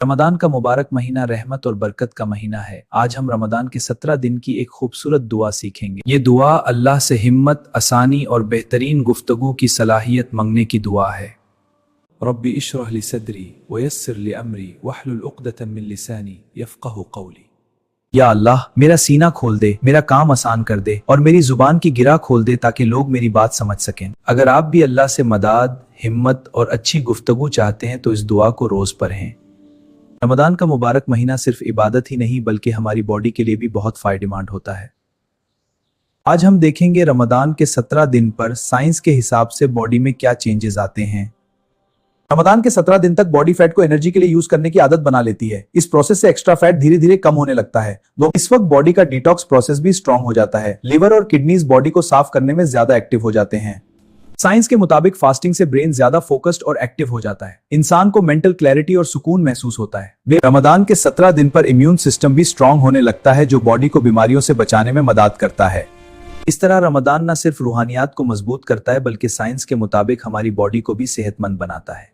रमदान का मुबारक महीना रहमत और बरकत का महीना है। आज हम रमदान के 17 दिन की एक खूबसूरत दुआ सीखेंगे। ये दुआ अल्लाह से हिम्मत, आसानी और बेहतरीन गुफ्तगू की सलाहियत मांगने की दुआ है। रब्बी इश्रह ली सदरी वयस्सिर ली अमरी वहलुल उक़दतम मिन लिसानी यफ़क़हू क़ौली। या अल्लाह, मेरा सीना खोल दे, मेरा काम आसान कर दे और मेरी जुबान की गिरा खोल दे ताकि लोग मेरी बात समझ सकें। अगर आप भी अल्लाह से मदद, हिम्मत और अच्छी गुफ्तगू चाहते हैं तो इस दुआ को रोज पढ़ें। रमदान का मुबारक महीना सिर्फ इबादत ही नहीं बल्कि हमारी बॉडी के लिए भी बहुत फायदेमंद होता है। आज हम देखेंगे रमदान के 17 दिन पर साइंस के हिसाब से बॉडी में क्या चेंजेस आते हैं। रमदान के 17 दिन तक बॉडी फैट को एनर्जी के लिए यूज करने की आदत बना लेती है। इस प्रोसेस से एक्स्ट्रा फैट धीरे धीरे कम होने लगता है। इस वक्त बॉडी का डिटॉक्स प्रोसेस भी स्ट्रांग हो जाता है। लिवर और किडनीज बॉडी को साफ करने में ज्यादा एक्टिव हो जाते हैं। साइंस के मुताबिक फास्टिंग से ब्रेन ज्यादा फोकस्ड और एक्टिव हो जाता है। इंसान को मेंटल क्लैरिटी और सुकून महसूस होता है। रमदान के 17 दिन पर इम्यून सिस्टम भी स्ट्रांग होने लगता है जो बॉडी को बीमारियों से बचाने में मदद करता है। इस तरह रमदान न सिर्फ रूहानियात को मजबूत करता है बल्कि साइंस के मुताबिक हमारी बॉडी को भी सेहतमंद बनाता है।